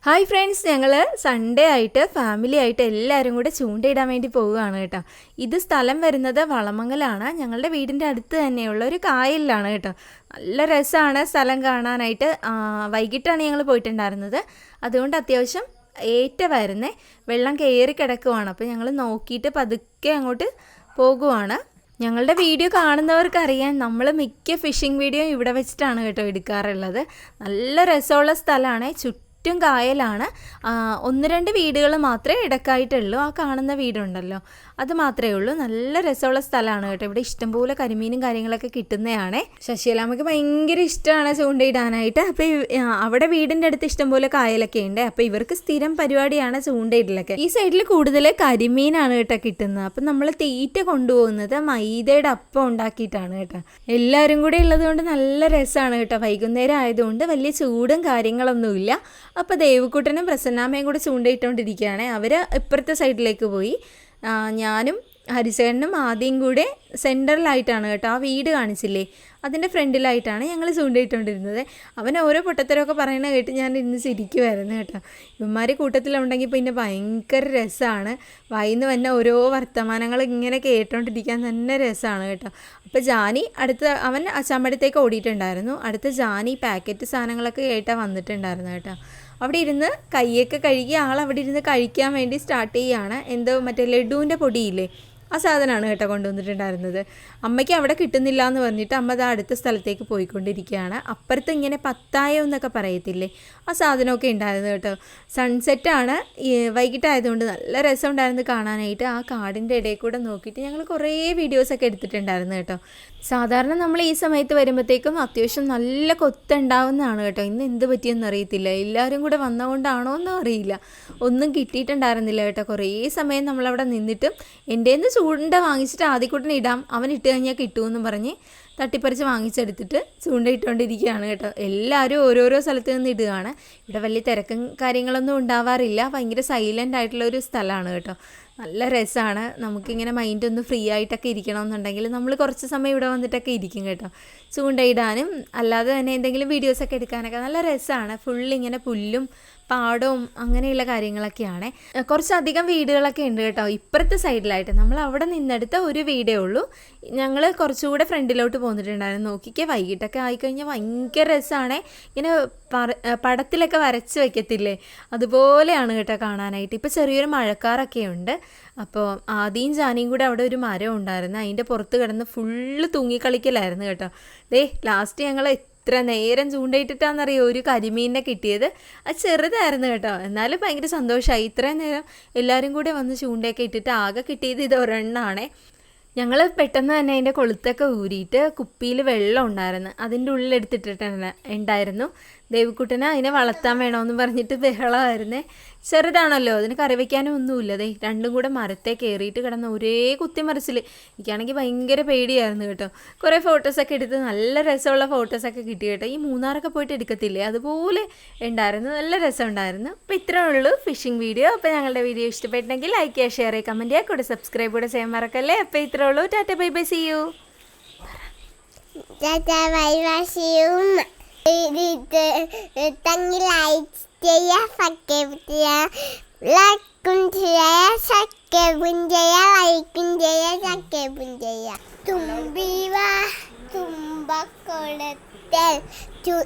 Hi friends, ഞങ്ങൾ Sunday ആയിട്ട് family ആയിട്ട് എല്ലാവരും കൂടെ ചൂണ്ടയിടാൻ വേണ്ടി പോവുകയാണ് കേട്ടോ. ഇത് സ്ഥലം വരുന്നത് വളമംഗലാണ്. ഞങ്ങളുടെ വീടിൻ്റെ അടുത്ത് തന്നെയുള്ള ഒരു കായലിലാണ് കേട്ടോ. നല്ല രസമാണ് സ്ഥലം കാണാനായിട്ട്. വൈകിട്ടാണ് ഞങ്ങൾ പോയിട്ടുണ്ടായിരുന്നത്. അതുകൊണ്ട് അത്യാവശ്യം ഏറ്റമായിരുന്നേ, വെള്ളം കയറി കിടക്കുവാണ്. അപ്പോൾ ഞങ്ങൾ നോക്കിയിട്ട് പതുക്കെ അങ്ങോട്ട് പോകുവാണ്. ഞങ്ങളുടെ വീഡിയോ കാണുന്നവർക്കറിയാം, നമ്മൾ മിക്ക ഫിഷിംഗ് വീഡിയോ ഇവിടെ വെച്ചിട്ടാണ് കേട്ടോ എടുക്കാറുള്ളത്. നല്ല രസമുള്ള സ്ഥലമാണ്, ചുറ്റും കായലാണ്. 1-2 വീടുകൾ മാത്രമേ ഇടക്കായിട്ടുള്ളൂ. ആ കാണുന്ന വീടുണ്ടല്ലോ, അത് മാത്രമേ ഉള്ളൂ. നല്ല രസമുള്ള സ്ഥലമാണ് കേട്ടോ. ഇവിടെ ഇഷ്ടംപോലെ കരിമീനും കാര്യങ്ങളൊക്കെ കിട്ടുന്നതാണ്. ശശികലാമ്മയ്ക്ക് ഭയങ്കര ഇഷ്ടമാണ് ചൂണ്ടയിടാനായിട്ട്. അപ്പോൾ അവിടെ വീടിൻ്റെ അടുത്ത് ഇഷ്ടംപോലെ കായലൊക്കെ ഉണ്ട്. അപ്പോൾ ഇവർക്ക് സ്ഥിരം പരിപാടിയാണ് ചൂണ്ടയിടലൊക്കെ. ഈ സൈഡിൽ കൂടുതൽ കരിമീനാണ് കേട്ടോ കിട്ടുന്നത്. അപ്പം നമ്മൾ തീറ്റ കൊണ്ടുപോകുന്നത് മൈദയുടെ അപ്പം ഉണ്ടാക്കിയിട്ടാണ് കേട്ടോ. എല്ലാവരും കൂടെ ഉള്ളത് കൊണ്ട് നല്ല രസമാണ് കേട്ടോ. വൈകുന്നേരം ആയതുകൊണ്ട് വലിയ ചൂടും കാര്യങ്ങളൊന്നുമില്ല. അപ്പോൾ ദേവുക്കുട്ടനും പ്രസന്നാമ്മയും കൂടെ ചൂണ്ടയിട്ടുകൊണ്ടിരിക്കുകയാണ്. അവർ ഇപ്പുറത്തെ സൈഡിലേക്ക് പോയി. ഞാനും ഹരിശേഖരനും ആദ്യം കൂടെ സെൻറ്ററിലായിട്ടാണ് കേട്ടോ. ആ വീട് കാണിച്ചില്ലേ, അതിൻ്റെ ഫ്രണ്ടിലായിട്ടാണ് ഞങ്ങൾ ചൂണ്ടയിട്ടുകൊണ്ടിരുന്നത്. അവൻ ഓരോ പൊട്ടത്തരമൊക്കെ പറയുന്നത് കേട്ട് ഞാൻ ഇന്ന് ചിരിക്കുമായിരുന്നു കേട്ടോ. ഇവന്മാർ കൂട്ടത്തിലുണ്ടെങ്കിൽ പിന്നെ ഭയങ്കര രസമാണ്. വായിന്ന് വന്ന ഓരോ വർത്തമാനങ്ങൾ ഇങ്ങനെ കേട്ടോണ്ടിരിക്കാൻ തന്നെ രസമാണ് കേട്ടോ. അപ്പോൾ ജാനി അവൻ അച്ചാമ്പടത്തേക്ക് ഓടിയിട്ടുണ്ടായിരുന്നു. അടുത്ത ജാനി പാക്കറ്റ് സാധനങ്ങളൊക്കെ കേട്ടാൽ വന്നിട്ടുണ്ടായിരുന്നു കേട്ടോ. അവിടെ ഇരുന്ന് കൈയൊക്കെ കഴുകി അവിടെ ഇരുന്ന് കഴിക്കാൻ വേണ്ടി സ്റ്റാർട്ട് ചെയ്യുകയാണ്. എന്തോ മറ്റേ ലഡുവിൻ്റെ പൊടിയില്ലേ, ആ സാധനമാണ് കേട്ടോ കൊണ്ടുവന്നിട്ടുണ്ടായിരുന്നത്. അമ്മയ്ക്ക് അവിടെ കിട്ടുന്നില്ല എന്ന് പറഞ്ഞിട്ട് അമ്മ അത് അടുത്ത സ്ഥലത്തേക്ക് പോയിക്കൊണ്ടിരിക്കുകയാണ്. അപ്പുറത്ത് ഇങ്ങനെ പത്തായം എന്നൊക്കെ പറയത്തില്ലേ, ആ സാധനമൊക്കെ ഉണ്ടായിരുന്നു കേട്ടോ. സൺസെറ്റാണ്, വൈകിട്ടായതുകൊണ്ട് നല്ല രസമുണ്ടായിരുന്നു കാണാനായിട്ട്. ആ കാടിൻ്റെ ഇടയിൽ കൂടെ നോക്കിയിട്ട് ഞങ്ങൾ കുറേ വീഡിയോസൊക്കെ എടുത്തിട്ടുണ്ടായിരുന്നു കേട്ടോ. സാധാരണ നമ്മൾ ഈ സമയത്ത് വരുമ്പോഴത്തേക്കും അത്യാവശ്യം നല്ല കൊത്തുണ്ടാവുന്നതാണ് കേട്ടോ. ഇന്ന് എന്ത് പറ്റിയെന്ന് അറിയത്തില്ല. എല്ലാവരും കൂടെ വന്നതുകൊണ്ടാണോ എന്നും അറിയില്ല, ഒന്നും കിട്ടിയിട്ടുണ്ടായിരുന്നില്ല കേട്ടോ. കുറേ സമയം നമ്മളവിടെ നിന്നിട്ടും എൻ്റെ നിന്ന് ചൂണ്ട വാങ്ങിച്ചിട്ട് ആദ്യക്കൂട്ടിന് ഇടാം, അവൻ ഇട്ട് കഴിഞ്ഞാൽ കിട്ടുമെന്നും പറഞ്ഞ് തട്ടിപ്പറിച്ച് വാങ്ങിച്ചെടുത്തിട്ട് ചൂണ്ടയിട്ടുകൊണ്ടിരിക്കുകയാണ് കേട്ടോ. എല്ലാവരും ഓരോരോ സ്ഥലത്ത് നിന്ന് ഇടുകയാണ്. ഇവിടെ വലിയ തിരക്കും കാര്യങ്ങളൊന്നും ഉണ്ടാവാറില്ല. ഭയങ്കര സൈലൻ്റ് ആയിട്ടുള്ളൊരു സ്ഥലമാണ് കേട്ടോ. നല്ല രസമാണ്. നമുക്കിങ്ങനെ മൈൻഡൊന്ന് ഫ്രീ ആയിട്ടൊക്കെ ഇരിക്കണമെന്നുണ്ടെങ്കിൽ നമ്മൾ കുറച്ച് സമയം ഇവിടെ വന്നിട്ടൊക്കെ ഇരിക്കും കേട്ടോ. ചൂണ്ടയിടാനും അല്ലാതെ തന്നെ എന്തെങ്കിലും വീഡിയോസൊക്കെ എടുക്കാനൊക്കെ നല്ല രസമാണ്. ഫുള്ളിങ്ങനെ പുല്ലും പാടവും അങ്ങനെയുള്ള കാര്യങ്ങളൊക്കെയാണ്. കുറച്ചധികം വീടുകളൊക്കെ ഉണ്ട് കേട്ടോ ഇപ്പുറത്തെ സൈഡിലായിട്ട്. നമ്മൾ അവിടെ നിന്നെടുത്ത ഒരു വീടേ ഉള്ളൂ. ഞങ്ങൾ കുറച്ചുകൂടെ ഫ്രണ്ടിലോട്ട് പോന്നിട്ടുണ്ടായിരുന്നു. നോക്കിക്കേ, വൈകിട്ടൊക്കെ ആയിക്കഴിഞ്ഞാൽ ഭയങ്കര രസമാണ്. ഇങ്ങനെ പടത്തിലൊക്കെ വരച്ച് വയ്ക്കത്തില്ലേ, അതുപോലെയാണ് കേട്ടോ കാണാനായിട്ട്. ഇപ്പോൾ ചെറിയൊരു മഴക്കാറൊക്കെ ഉണ്ട്. അപ്പോൾ ആദിയും ജാനിയും കൂടെ അവിടെ ഒരു മരം ഉണ്ടായിരുന്നു. അതിൻ്റെ പുറത്ത് കിടന്ന് ഫുള്ള് തൂങ്ങിക്കളിക്കലായിരുന്നു കേട്ടോ. ലാസ്റ്റ് ഞങ്ങൾ ഇത്ര നേരം ചൂണ്ടയിട്ടിട്ടാണെന്നറിയോ ഒരു കരിമീനിനെ കിട്ടിയത്. അത് ചെറുതായിരുന്നു കേട്ടോ, എന്നാലും ഭയങ്കര സന്തോഷമായി. ഇത്രയും നേരം എല്ലാവരും കൂടെ വന്ന് ചൂണ്ടയൊക്കെ ഇട്ടിട്ട് ആകെ കിട്ടിയത് ഇത് ഒരെണ്ണമാണേ. ഞങ്ങൾ പെട്ടെന്ന് തന്നെ അതിൻ്റെ കൊളുത്തൊക്കെ ഊരിയിട്ട് കുപ്പിയിൽ വെള്ളം ഉണ്ടായിരുന്നു, അതിൻ്റെ ഉള്ളിലെടുത്തിട്ടുണ്ടായിരുന്നു. ദേവിക്കുട്ടനെ അതിനെ വളർത്താൻ വേണമെന്ന് പറഞ്ഞിട്ട് ബഹളമായിരുന്നേ. ചെറുതാണല്ലോ, അതിന് കറി വയ്ക്കാനും ഒന്നുമില്ല. രണ്ടും കൂടെ മരത്തെ കയറിയിട്ട് കിടന്ന് ഒരേ കുത്തിമറിച്ചിൽ. എനിക്കാണെങ്കിൽ ഭയങ്കര പേടിയായിരുന്നു കേട്ടോ. കുറേ ഫോട്ടോസൊക്കെ എടുത്ത് നല്ല രസമുള്ള ഫോട്ടോസൊക്കെ കിട്ടി കേട്ടോ. ഈ മൂന്നാറൊക്കെ പോയിട്ട് എടുക്കത്തില്ലേ, അതുപോലെ ഉണ്ടായിരുന്നു. നല്ല രസമുണ്ടായിരുന്നു. അപ്പോൾ ഇത്രേ ഉള്ളൂ ഫിഷിംഗ് വീഡിയോ. അപ്പോൾ ഞങ്ങളുടെ വീഡിയോ ഇഷ്ടപ്പെട്ടെങ്കിൽ ലൈക്ക് ചെയ്യുക, ഷെയർ ചെയ്യുക, കമൻറ്റ് ചെയ്യുക, കൂടെ സബ്സ്ക്രൈബ് കൂടെ ചെയ്യാൻ മറക്കല്ലേ. അപ്പോൾ ഇത്രേ ഉള്ളൂ. Tata bye bye, see you. തങ്ങി ലൈക്ക് ചെയ്യുക, സബ്സ്ക്രൈബ് ചെയ്യുക, ലൈക്കും ചെയ്യുക, സബ്സ്ക്രൈബും ചെയ്യുക, ലൈക്കും ചെയ്യുക, സബ്സ്ക്രൈബും ചെയ്യുക. തുമ്പി വാ തുമ്പക്കുളത്തിൽ